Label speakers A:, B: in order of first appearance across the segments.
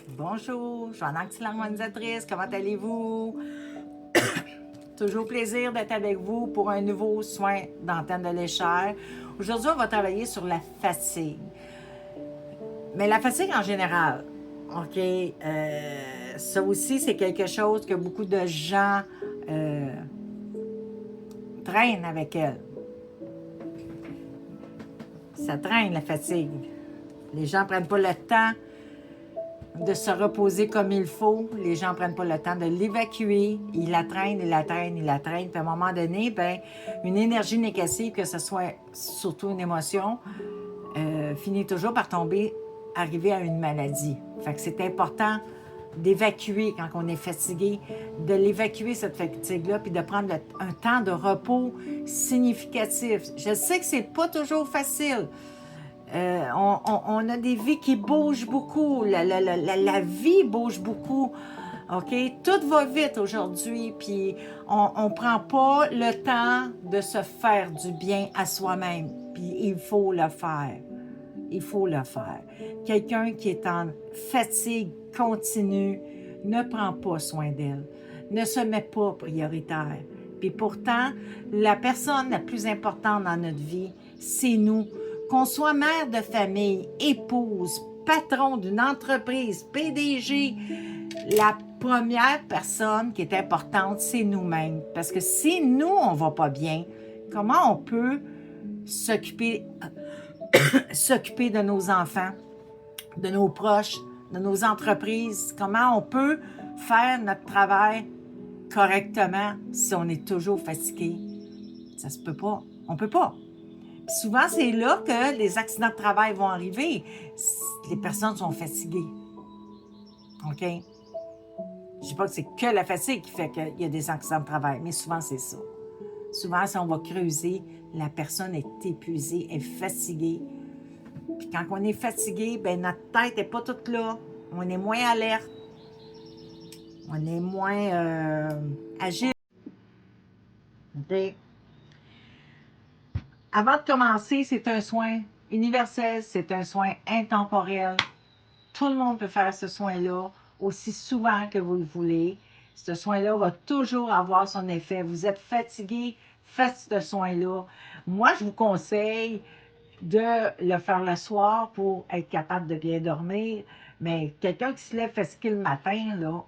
A: Bonjour, je suis Anne-Axel, l'harmonisatrice. Comment allez-vous? Toujours plaisir d'être avec vous pour un nouveau soin d'antenne de l'échelle. Aujourd'hui, on va travailler sur la fatigue. Mais la fatigue en général, OK? Ça aussi, c'est quelque chose que beaucoup de gens traînent avec elles. Ça traîne, la fatigue. Les gens ne prennent pas le temps de se reposer comme il faut. Les gens ne prennent pas le temps de l'évacuer. Ils la traînent, ils la traînent, ils la traînent. Puis à un moment donné, ben, une énergie négative, que ce soit surtout une émotion, finit toujours par tomber, arriver à une maladie. Fait que c'est important d'évacuer quand on est fatigué, de l'évacuer cette fatigue-là, puis de prendre un temps de repos significatif. Je sais que c'est pas toujours facile. On a des vies qui bougent beaucoup. La vie bouge beaucoup. OK? Tout va vite aujourd'hui, puis on ne prend pas le temps de se faire du bien à soi-même. Puis il faut le faire. Il faut le faire. Quelqu'un qui est en fatigue continue ne prend pas soin d'elle, ne se met pas prioritaire. Puis pourtant, la personne la plus importante dans notre vie, c'est nous. Qu'on soit mère de famille, épouse, patron d'une entreprise, PDG, la première personne qui est importante, c'est nous-mêmes. Parce que si nous, on va pas bien, comment on peut s'occuper de nos enfants, de nos proches, de nos entreprises? Comment on peut faire notre travail correctement si on est toujours fatigué? Ça se peut pas. On peut pas. Puis souvent, c'est là que les accidents de travail vont arriver. Les personnes sont fatiguées. OK? Je dis pas que c'est que la fatigue qui fait qu'il y a des accidents de travail, mais souvent, c'est ça. Souvent, si on va creuser, la personne est épuisée, est fatiguée. Puis quand on est fatigué, ben notre tête n'est pas toute là. On est moins alerte. On est moins agile. Avant de commencer, c'est un soin universel, c'est un soin intemporel. Tout le monde peut faire ce soin-là aussi souvent que vous le voulez. Ce soin-là va toujours avoir son effet. Vous êtes fatigué, faites ce soin-là. Moi, je vous conseille de le faire le soir pour être capable de bien dormir. Mais quelqu'un qui se lève fatigué le matin, là,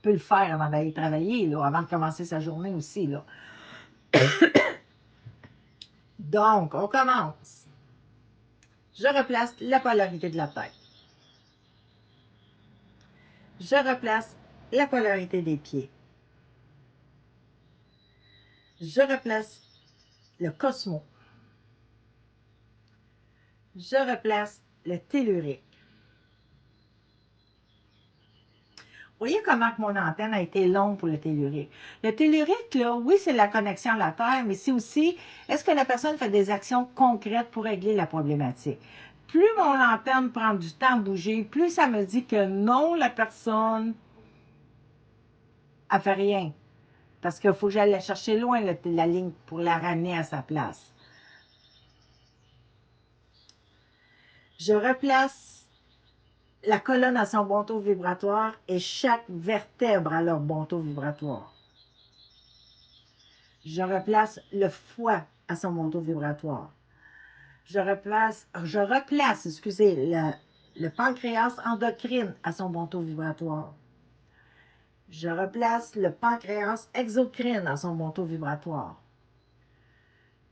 A: peut le faire avant d'aller travailler, là, avant de commencer sa journée aussi. Là. Donc, on commence. Je replace la polarité de la tête. Je replace la polarité des pieds. Je replace le cosmo. Je replace le tellurique. Vous voyez comment que mon antenne a été longue pour le tellurique. Le tellurique, là, oui, c'est la connexion à la Terre, mais c'est aussi, est-ce que la personne fait des actions concrètes pour régler la problématique? Plus mon antenne prend du temps à bouger, plus ça me dit que non, la personne a fait rien. Parce qu'il faut que j'aille la chercher loin, la ligne, pour la ramener à sa place. Je replace la colonne à son bon taux vibratoire et chaque vertèbre à leur bon taux vibratoire. Je replace le foie à son bon taux vibratoire. Je replace, excusez, le pancréas endocrine à son bon taux vibratoire. Je replace le pancréas exocrine à son bon taux vibratoire.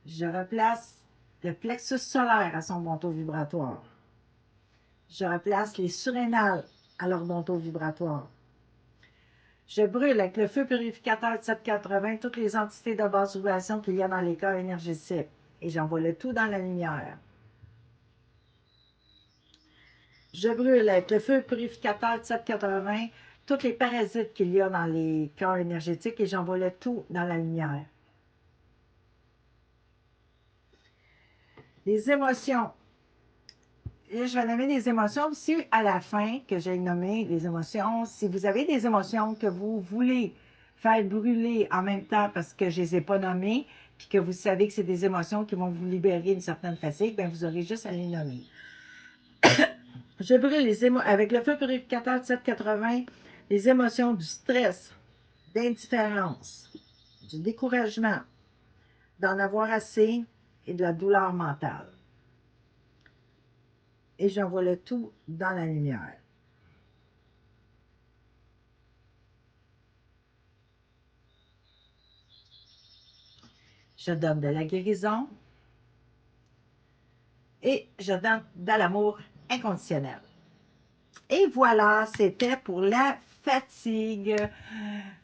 A: Je replace le plexus solaire à son bon taux vibratoire. Je replace les surrénales à leur bon taux vibratoire. Je brûle avec le feu purificateur de 780 toutes les entités de basse vibration qu'il y a dans les corps énergétiques et j'envoie le tout dans la lumière. Je brûle avec le feu purificateur de 780 toutes les parasites qu'il y a dans les corps énergétiques et j'envoie le tout dans la lumière. Les émotions. Et je vais nommer des émotions aussi à la fin que j'ai nommé les émotions. Si vous avez des émotions que vous voulez faire brûler en même temps parce que je ne les ai pas nommées, puis que vous savez que c'est des émotions qui vont vous libérer d'une certaine fatigue, bien vous aurez juste à les nommer. Je brûle avec le feu purificateur de 780, les émotions du stress, d'indifférence, du découragement, d'en avoir assez et de la douleur mentale. Et j'envoie le tout dans la lumière. Je donne de la guérison et je donne de l'amour inconditionnel. Et voilà, c'était pour la fatigue.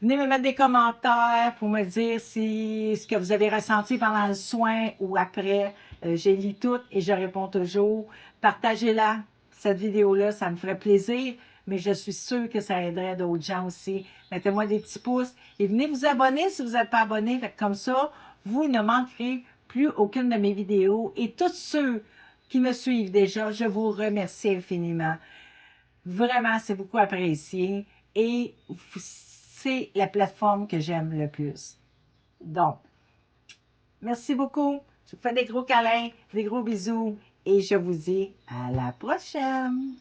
A: Venez me mettre des commentaires pour me dire si ce que vous avez ressenti pendant le soin ou après. J'ai lu tout et je réponds toujours. Partagez-la, cette vidéo-là, ça me ferait plaisir, mais je suis sûre que ça aiderait d'autres gens aussi. Mettez-moi des petits pouces et venez vous abonner si vous n'êtes pas abonné. Comme ça, vous ne manquerez plus aucune de mes vidéos. Et tous ceux qui me suivent déjà, je vous remercie infiniment. Vraiment, c'est beaucoup apprécié et c'est la plateforme que j'aime le plus. Donc, merci beaucoup. Je vous fais des gros câlins, des gros bisous et je vous dis à la prochaine.